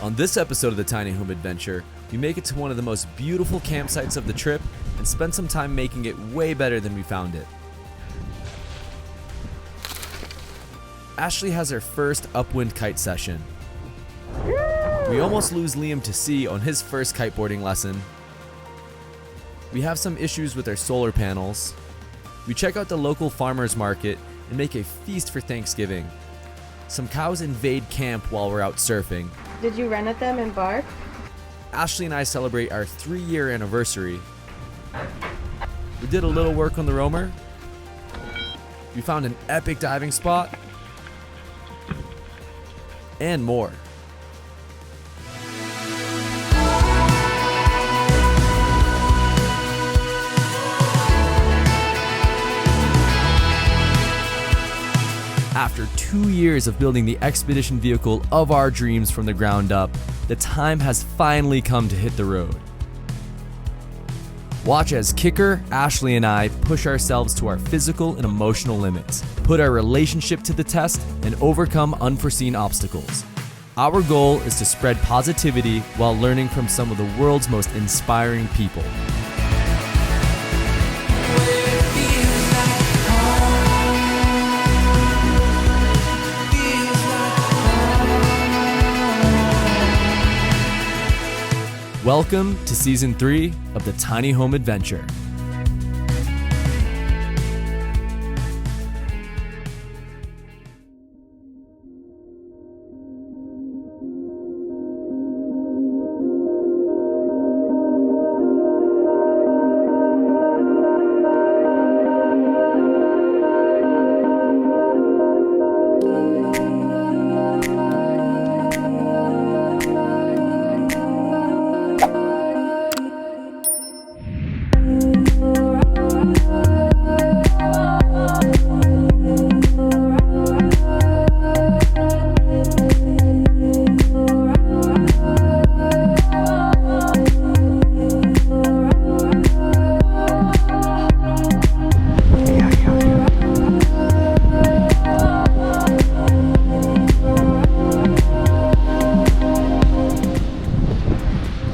On this episode of the Tiny Home Adventure, we make it to one of the most beautiful campsites of the trip and spend some time making it way better than we found it. Ashley has her first upwind kite session. We almost lose Liam to sea on his first kiteboarding lesson. We have some issues with our solar panels. We check out the local farmers market and make a feast for Thanksgiving. Some cows invade camp while we're out surfing. Did you run at them and bark? Ashley and I celebrate our 3-year anniversary. We did a little work on the Roamer. We found an epic diving spot. And more. After 2 years of building the expedition vehicle of our dreams from the ground up, the time has finally come to hit the road. Watch as Kicker, Ashley, and I push ourselves to our physical and emotional limits, put our relationship to the test, and overcome unforeseen obstacles. Our goal is to spread positivity while learning from some of the world's most inspiring people. Welcome to Season 3 of the Tiny Home Adventure.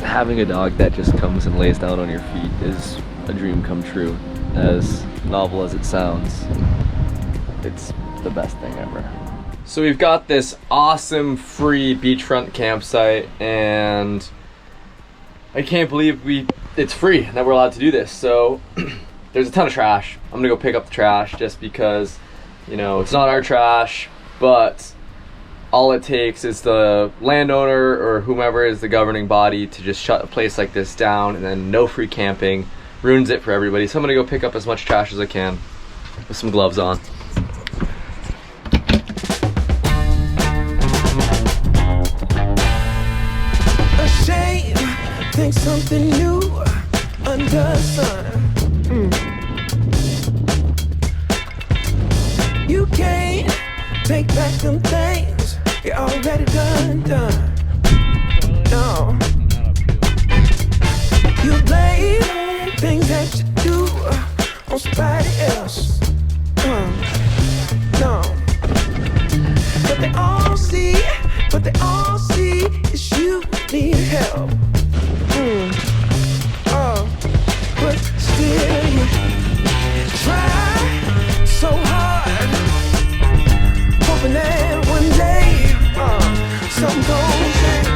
Having a dog that just comes and lays down on your feet is a dream come true. As novel as it sounds, it's the best thing ever. So we've got this awesome free beachfront campsite, and I can't believe it's free that we're allowed to do this. So there's a ton of trash. I'm gonna go pick up the trash just because, it's not our trash, but all it takes is the landowner or whomever is the governing body to just shut a place like this down, and then no free camping ruins it for everybody. So I'm gonna go pick up as much trash as I can with some gloves on. Ashamed, think something new under the sun. You can't take back them things you already done. No. You blame things that you do on somebody else. No. But they all see is you need help. But still you try so hard, hoping that one day something gon' change.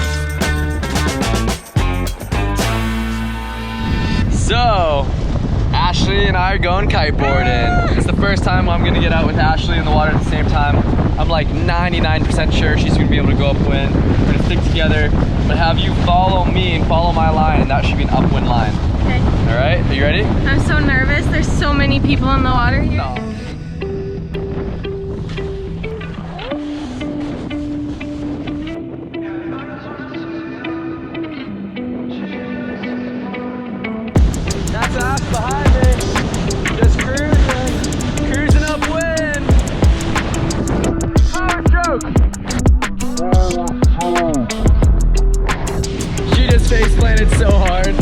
So, Ashley and I are going kiteboarding. It's the first time I'm gonna get out with Ashley in the water at the same time. I'm like 99% sure she's gonna be able to go upwind. We're gonna stick together, but have you follow me and follow my line. That should be an upwind line. Okay. All right, are you ready? I'm so nervous. There's so many people in the water here. No. That's us behind me. Just cruising upwind. She just face planted so hard.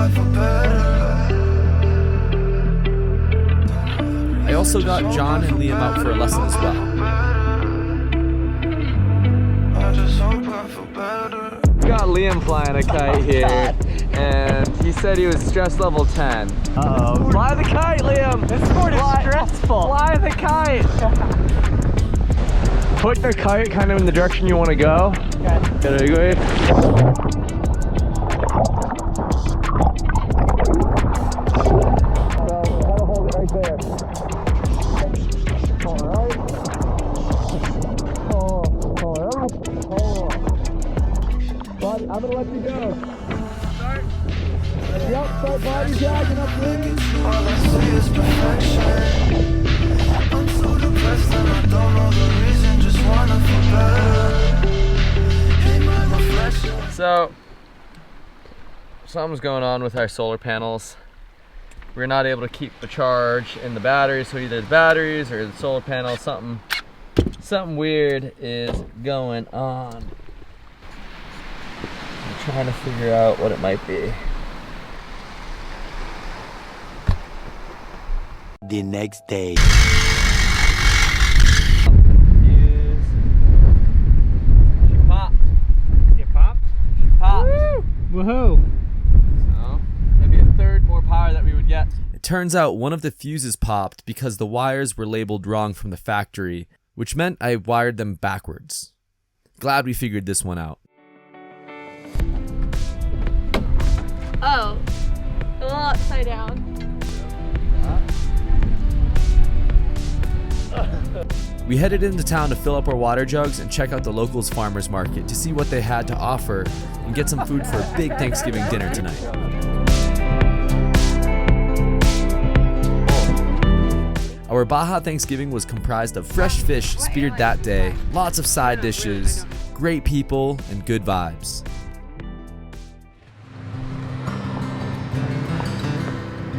I feel better. I also got John and Liam out for a lesson as well. I just hope I feel better. Got Liam flying a kite here, and he said he was stress level 10. Uh-oh. Fly the kite, Liam! This sport is stressful. Fly the kite! Put the kite kind of in the direction you want to go. Okay. There you go. I'm gonna let you go. Start. Yep, start body dragging up Liam. All I see is perfection. I'm so depressed and I don't know the reason. Just wanna feel better. Hate my reflection. So, something's going on with our solar panels. We're not able to keep the charge in the batteries, so either the batteries or the solar panels, something weird is going on. I'm trying to figure out what it might be. The next day. She popped. You popped? She popped. Woohoo! So, maybe a third more power that we would get. It turns out one of the fuses popped because the wires were labeled wrong from the factory, which meant I wired them backwards. Glad we figured this one out. Oh, a little upside down. We headed into town to fill up our water jugs and check out the locals farmers market to see what they had to offer and get some food for a big Thanksgiving dinner tonight. Our Baja Thanksgiving was comprised of fresh fish speared that day, lots of side dishes, great people, and good vibes.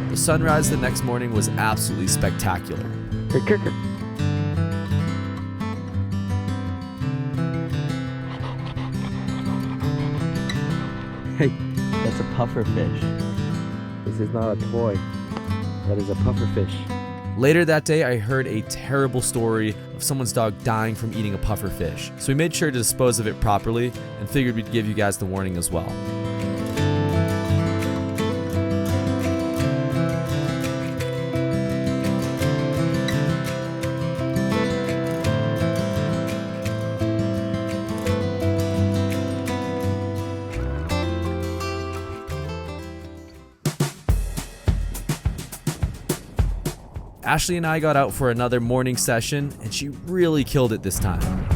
The sunrise the next morning was absolutely spectacular. Hey, that's a puffer fish. This is not a toy. That is a puffer fish. Later that day, I heard a terrible story of someone's dog dying from eating a puffer fish, so we made sure to dispose of it properly and figured we'd give you guys the warning as well. Ashley and I got out for another morning session, and she really killed it this time.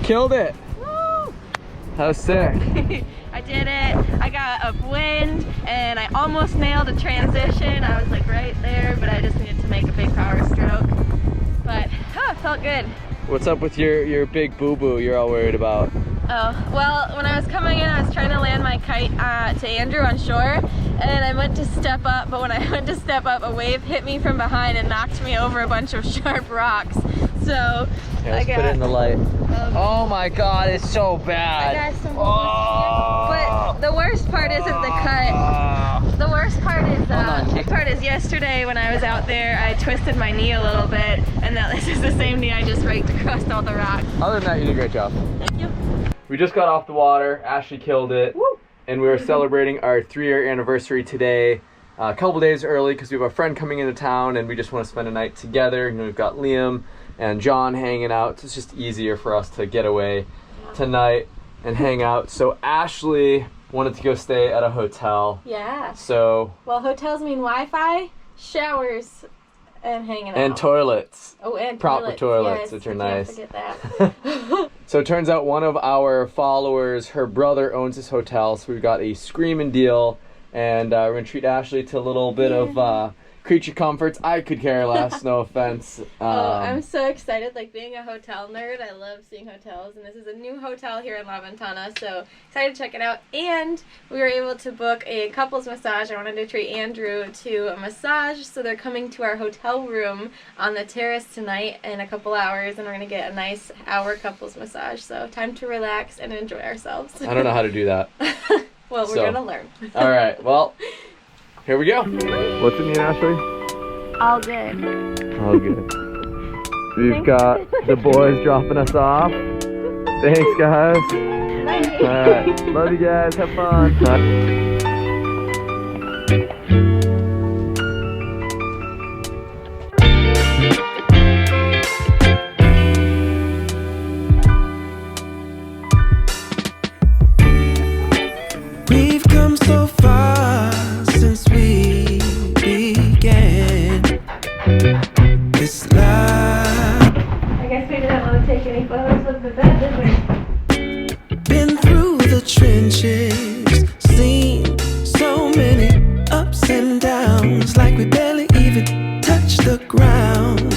Killed it! Woo! How sick. I did it. I got upwind and I almost nailed a transition. I was like right there, but I just needed to make a big power stroke. But it felt good. What's up with your big boo-boo you're all worried about? Oh, well, when I was coming in, I was trying to land my kite to Andrew on shore, and I went to step up, but when I went to step up, a wave hit me from behind and knocked me over a bunch of sharp rocks. So Here, let's put it in the light. Um, Oh my god, it's so bad. I got some holes here, The worst part isn't the cut. The worst part is yesterday when I was out there, I twisted my knee a little bit, and now this is the same knee I just raked across all the rocks. Other than that, you did a great job. Thank you. We just got off the water. Ashley killed it. Woo! And we are celebrating our 3-year anniversary today. A couple days early because we have a friend coming into town and we just want to spend a night together. You know, we've got Liam and John hanging out. It's just easier for us to get away tonight and hang out. So Ashley wanted to go stay at a hotel. Yeah. So. Well, hotels mean Wi-Fi, showers, and hanging out. And toilets. Oh, and proper toilets, yes, which are can't nice. Forget that. So it turns out one of our followers, her brother owns this hotel, so we've got a screaming deal, and we're gonna treat Ashley to a little bit of creature comforts. I could care less, no offense. I'm so excited, like being a hotel nerd, I love seeing hotels, and this is a new hotel here in La Ventana, so excited to check it out. And we were able to book a couples massage. I wanted to treat Andrew to a massage, so they're coming to our hotel room on the terrace tonight in a couple hours, and we're gonna get a nice hour couples massage, so time to relax and enjoy ourselves. I don't know how to do that. Well, we're gonna learn. All right, well, here we go. What's it mean, Ashley? All good. All good. We've got the boys dropping us off. Thanks, guys. All right. Love you guys. Have fun. We've come so far since we began this life. I guess we didn't want to take any photos of the bed, did we? Been through the trenches, seen so many ups and downs, like we barely even touched the ground.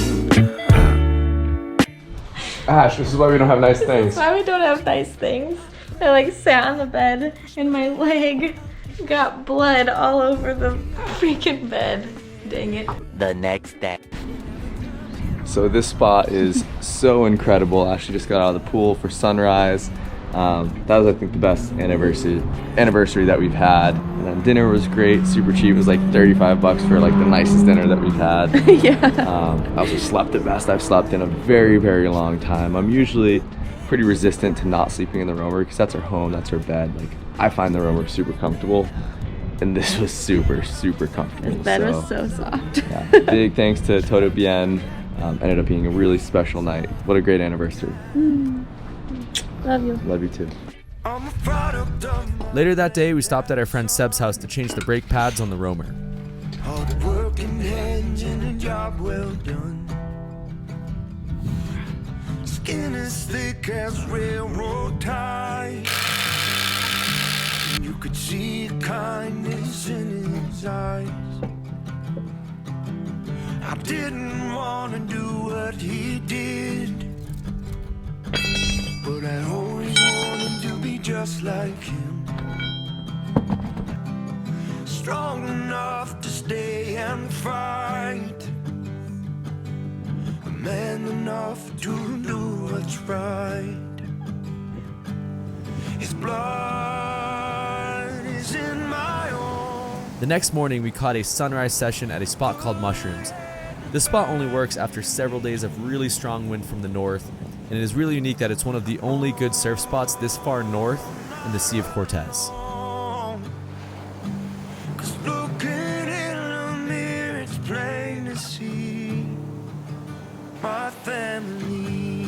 Ash, this is why we don't have nice things. That's why we don't have nice things. I like sat on the bed and my leg got blood all over the freaking bed. Dang it. The next day. So this spot is so incredible. Ashley just got out of the pool for sunrise. That was, I think, the best anniversary that we've had. And then dinner was great, super cheap. It was like $35 for like the nicest dinner that we've had. Yeah. I also slept the best I've slept in a very, very long time. I'm usually pretty resistant to not sleeping in the roamer because that's our home, that's our bed. Like, I find the roamer super comfortable, and this was super, super comfortable. This bed was so soft. Yeah, big thanks to Todo Bien. Ended up being a really special night. What a great anniversary. Love you. Love you too. I'm a product of Later that day, we stopped at our friend Seb's house to change the brake pads on the roamer. all the working hands in a job well done. Skin as thick as railroad ties. You could see kindness in his eyes. I didn't want to do what he did, but I always wanted to be just like him. Strong enough to stay and fight, a man enough to do what's right. His blood is in my own. The next morning, we caught a sunrise session at a spot called Mushrooms. This spot only works after several days of really strong wind from the north, and it is really unique that it's one of the only good surf spots this far north in the Sea of Cortez. 'Cause looking in the mirror, it's plain to see my family.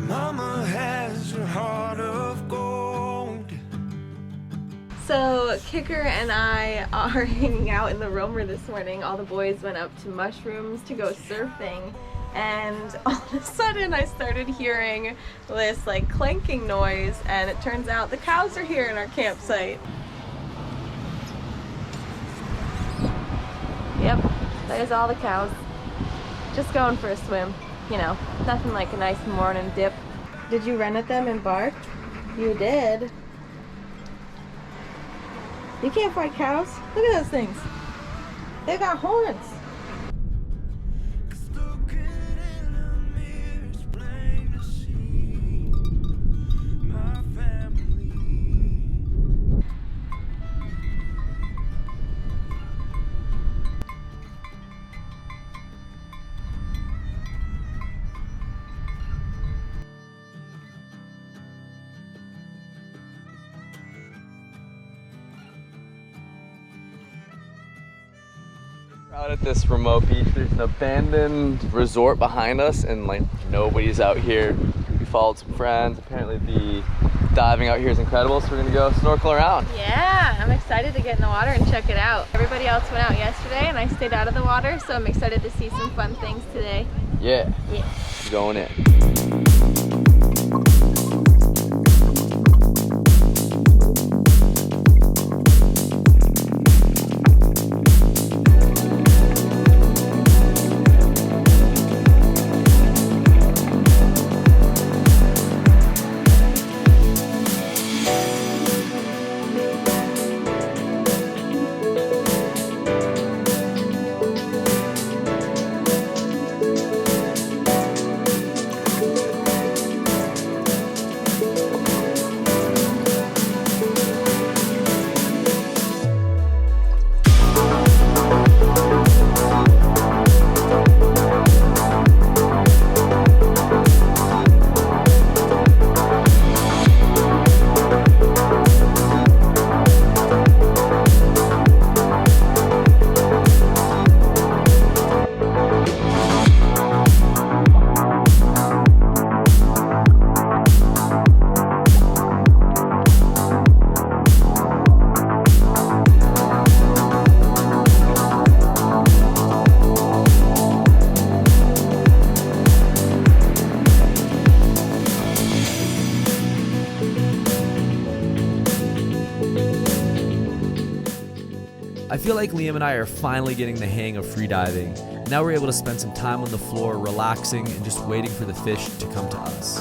Mama has a heart of gold. So Kicker and I are hanging out in the roamer this morning. All the boys went up to Mushrooms to go surfing, and all of a sudden I started hearing this like clanking noise, and it turns out the cows are here in our campsite. Yep, there's all the cows. Just going for a swim. You know, nothing like a nice morning dip. Did you run at them and bark? You did. You can't fight cows. Look at those things. They got horns. 'Cause looking in the Out at this remote beach, there's an abandoned resort behind us, and like nobody's out here. We followed some friends. Apparently the diving out here is incredible, so we're gonna go snorkel around. Yeah, I'm excited to get in the water and check it out. Everybody else went out yesterday and I stayed out of the water, so I'm excited to see some fun things today. Yeah, Yeah. going in. I feel like Liam and I are finally getting the hang of freediving. Now we're able to spend some time on the floor relaxing and just waiting for the fish to come to us.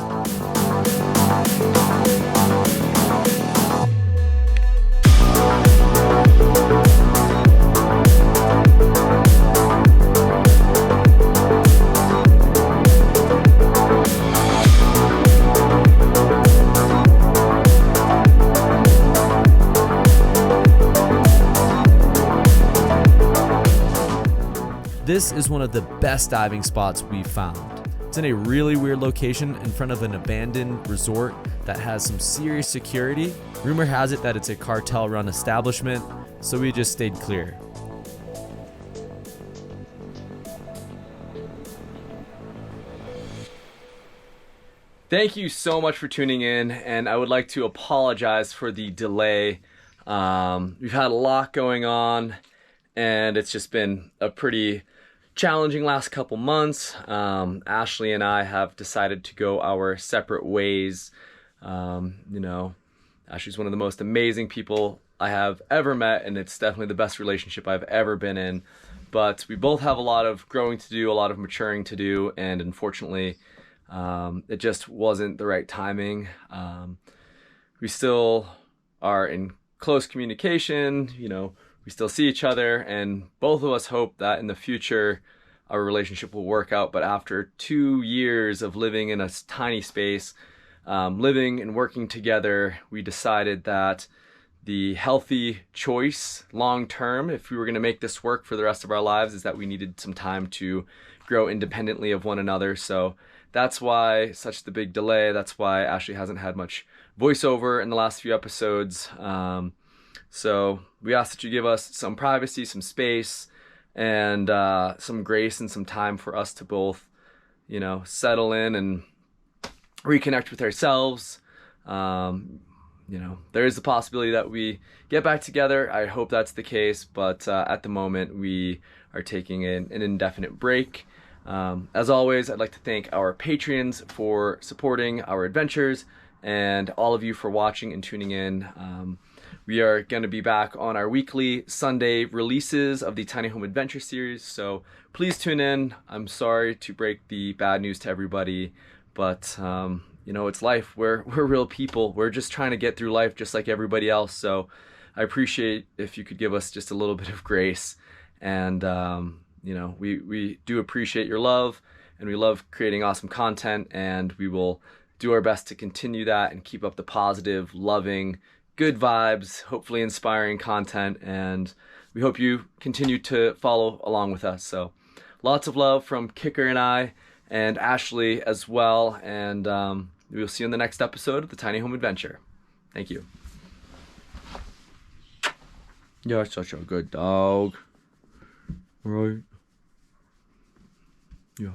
This is one of the best diving spots we've found. It's in a really weird location in front of an abandoned resort that has some serious security. Rumor has it that it's a cartel-run establishment, so we just stayed clear. Thank you so much for tuning in, and I would like to apologize for the delay. We've had a lot going on, and it's just been a pretty challenging last couple months. Ashley and I have decided to go our separate ways. Ashley's one of the most amazing people I have ever met, and it's definitely the best relationship I've ever been in. But we both have a lot of growing to do, a lot of maturing to do, and unfortunately, it just wasn't the right timing. We still are in close communication, we still see each other, and both of us hope that in the future our relationship will work out. But after 2 years of living in a tiny space, living and working together, we decided that the healthy choice long term, if we were going to make this work for the rest of our lives, is that we needed some time to grow independently of one another. So that's why such the big delay. That's why Ashley hasn't had much voiceover in the last few episodes. So we ask that you give us some privacy, some space, and some grace and some time for us to both, settle in and reconnect with ourselves. There is the possibility that we get back together. I hope that's the case, but at the moment we are taking an indefinite break. As always, I'd like to thank our Patreons for supporting our adventures and all of you for watching and tuning in. We are going to be back on our weekly Sunday releases of the Tiny Home Adventure series, so please tune in. I'm sorry to break the bad news to everybody, but it's life. We're real people. We're just trying to get through life just like everybody else, so I appreciate if you could give us just a little bit of grace. And we do appreciate your love, and we love creating awesome content, and we will do our best to continue that and keep up the positive, loving, good vibes, hopefully inspiring content, and we hope you continue to follow along with us. So lots of love from Kicker and I, and Ashley as well, and we will see you in the next episode of the Tiny Home Adventure. Thank you. You're such a good dog. Right. Yeah.